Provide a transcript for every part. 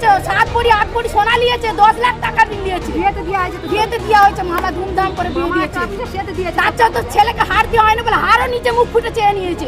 নিয়েছে, 7 ভরি 8 ভরি সোনা নিয়েছে, 10 লাখ টাকা নিয়েছে। বিয়েতে দেওয়া হয়েছে, মামা ধুমধাম করে বিয়ে দিয়েছে। তার চেয়ে তো ছেলেকে হার দেওয়া হয়নি বলে হারও নিচে মুখ ফুটে চেয়ে নিয়েছে।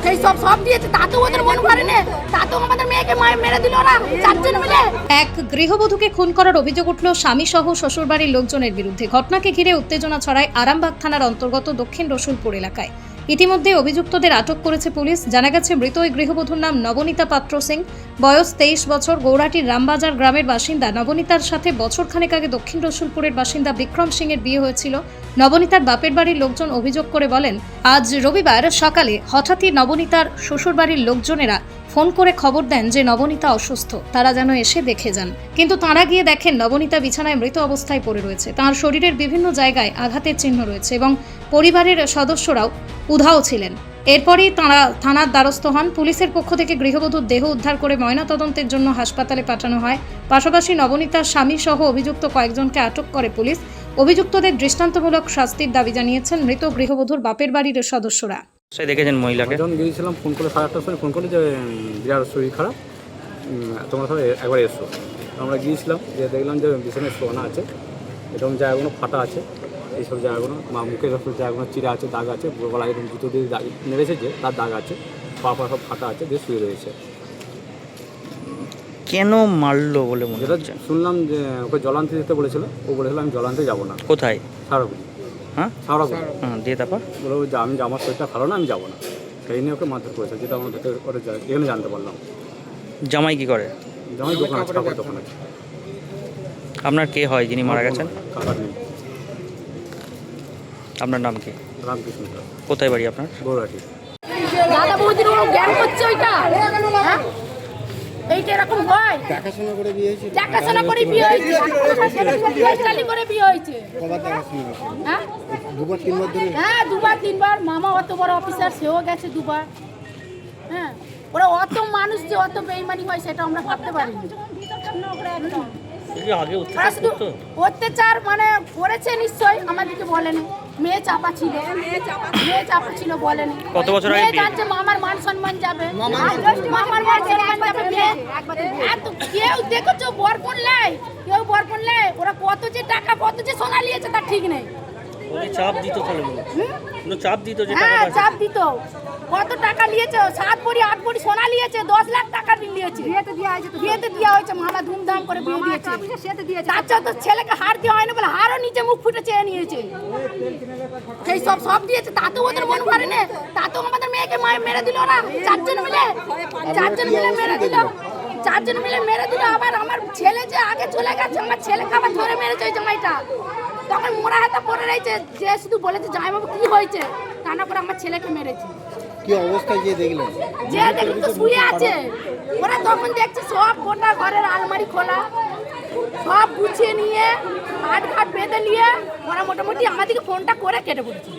সেই সব দিয়েছে, তা তো ওদের মন করে না, তা তো আমাদের মেয়েকে মেরে দিল ওরা 4 জন মিলে। এক গৃহবধূকে খুন করার অভিযোগ উঠল স্বামী সহ শ্বশুরবাড়ির লোকজনের বিরুদ্ধে। ঘটনাকে ঘিরে উত্তেজনা ছড়ায় আরামবাগ থানার অন্তর্গত দক্ষিণ রসুলপুর এলাকায়। ইতিমধ্যে অভিযুক্তদের আটক করেছে পুলিশ। জানা গেছে মৃত ওই গৃহবধূর নাম নবনীতা পাত্র সিং, বয়স 23 বছর, গৌরাটির রামবাজার গ্রামের বাসিন্দা। নবনীতার সাথে বছরখানেক আগে দক্ষিণ রসুলপুরের বাসিন্দা বিক্রম সিং এর বিয়ে হয়েছিল। নবনীতার বাপের বাড়ির লোকজন অভিযোগ করে বলেন, আজ রবিবার সকালে হঠাৎই নবনীতার শ্বশুরবাড়ির লোকজনেরা ফোন করে খবর দেন যে নবনীতা অসুস্থ, তারা যেন এসে দেখে যান। কিন্তু তাঁরা গিয়ে দেখেন নবনীতা বিছানায় মৃত অবস্থায় পড়ে রয়েছে। তাঁর শরীরের বিভিন্ন জায়গায় আঘাতের চিহ্ন রয়েছে এবং পরিবারের সদস্যরাও উধাও ছিলেন। এরপরই তাঁরা থানার দ্বারস্থ হন। পুলিশের পক্ষ থেকে গৃহবধূর দেহ উদ্ধার করে ময়নাতদন্তের জন্য হাসপাতালে পাঠানো হয়। পাশাপাশি নবনীতার স্বামী সহ অভিযুক্ত কয়েকজনকে আটক করে পুলিশ। অভিযুক্তদের দৃষ্টান্তমূলক শাস্তির দাবি জানিয়েছেন মৃত গৃহবধূর বাপের বাড়ির সদস্যরা। সেই দেখেছেন মহিলাকে যখন গিয়েছিলাম ফোন করে 8:30টার সময় ফোন করে যে বিরাট শরীর খারাপ, তোমরা সব একবার এসো। আমরা গিয়েছিলাম, যে দেখলাম যে বিছানায় শোয়ানো আছে, এরকম জায়গাগুলো ফাটা আছে, এইসব জায়গাগুলো মুখে সব জায়গাগুলো চিরা আছে, দাগ আছে, গলায় এরকম জুতো দিয়ে দাগ মেরেছে, যে তার দাগ আছে, পা সব ফাটা আছে, দিয়ে শুয়ে রয়েছে। কেন মারলো বলে মনে যেটা হচ্ছে? শুনলাম যে ওকে জলান্তে যেতে বলেছিল, ও বলেছিল আমি জলান্তে যাবো না। কোথায়? সারাগুলি। হ্যাঁ, সারাগুলি দিয়ে তারপর বলে যে আমি আমার শরীরটা ভালো না, আমি যাবো না। সেই নিয়ে ওকে মারধর করেছে, যেটা আমরা ওরা এখানে জানতে পারলাম। জামাই কি করে? জামাই দোকান আছে, কাপড় দোকান আছে। আপনার কে হয় যিনি মারা গেছেন? কাকার নেই। আপনার নাম কি? রামকৃষ্ণ। কোথায় বাড়ি আপনার? গৌরাটি। দাদা বৌদির জ্ঞান করছে ওইটা, হ্যাঁ এইটা এরকম হয়। দেখাশোনা করে বিয়ে হয়েছে, দেখাশোনা করে বিয়ে হয়েছে, চালি করে বিয়ে হয়েছে। কবার দেখাশোনা? হ্যাঁ 2-3 বার ধরে। হ্যাঁ 2-3 বার। মামা অত বড় অফিসার, সেও গেছে 2 বার। হ্যাঁ ওরা অত মানুষ যে অত বেইমানি হয় সেটা আমরা ভাবতে পারিনি। ওরা শুধু অত্যাচার মানে করেছে নিশ্চয়ই, আমাদেরকে বলেনি। মেয়ে চাপা ছিল বলেনি। কত বছর আগে মেয়ে বিয়ে? জানছে মামার মান সম্মান যাবে, মামার মান সম্মান যাবে। মেয়ে এত কেউ দেখেছো বরপন লাই, কেউ বরপন লাই, ওরা কত যে টাকা কত যে সোনা নিয়েছে তার ঠিক নেই। চাপ দিত তাহলে, চাপ দিত যে হ্যাঁ চাপ দিত। কত টাকা নিয়েছে, 7 ভরি 8 ভরি সোনা নিয়েছে, 10 লাখ টাকা নিয়েছে। বিয়েতে দেওয়া হয়েছে, মামা ধুমধাম করে বিয়ে দিয়েছে। তার চেয়ে তো ছেলেকে হার দেওয়া হয়নি বলে হারও নিচে মুখ ফুটে চেয়ে নিয়েছে। সেই সব দিয়েছে, তা তো ওদের মন করে না, তা তো আমাদের মেয়েকে মেরে দিল ওরা 4 জন মিলে। 4 জন মিলে মেরে দিল, 4 জন মিলে মেরে দিল। আবার আমার ছেলে যে আগে চলে গেছে, আমার ছেলেকে আবার ধরে মেরেছে ওই জামাইটা। তখন মোড়া হাতে পড়ে রয়েছে, যে শুধু বলেছে জামাইবাবু কি হয়েছে, তা না করে আমার ছেলেকে মেরেছে। কি অবস্থায় গিয়ে দেখলেন? যে দেখুন তো শুয়ে আছে। ওরা তখন দেখছে সব গোটা ঘরের আলমারি খোলা, সব গুছিয়ে নিয়ে হাট বেঁধে নিয়ে ওরা মোটামুটি আমাদেরকে ফোনটা করে কেটে পড়েছে।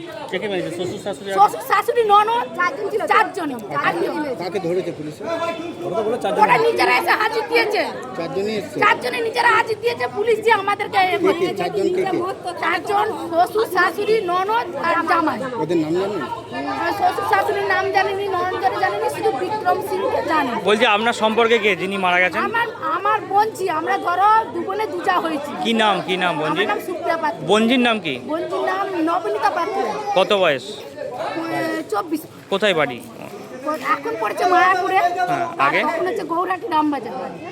শ্বশুর শাশুড়ি ননদ 4 জন। কাকে ধরেছে পুলিশে? ওরা নিজেরা এসে হাজির দিয়েছে, 4 জনই এসেছে। 4 জনে নিজেরা হাজির দিয়েছে। পুলিশ যে আমাদেরকে 4 জন কে? 4 জন, শ্বশুর শাশুড়ি ননদ আর জামাই। ওদের নাম জানেন? শ্বশুর শাশুড়ির নাম জানিনি, ননদের জানিনি, শুধু বিক্রম সিংকে জানি। বলছি আপনার সম্পর্কে কে যিনি মারা গেছেন? আমার বোনজি, আমরা ধরো দুবনে দুজা হয়েছি। কি নাম বঞ্জির? আমার নাম সুপ্রিয়া পাত্র। বঞ্জির নাম কি? বঞ্জির নাম নবনীতা পাত্র। কত বয়স? 24। কোথায় বাড়ি? এখন পড়েছে মায়াপুরে, হ্যাঁ, আগে? তখন হচ্ছে গৌরাটি রামবাজার।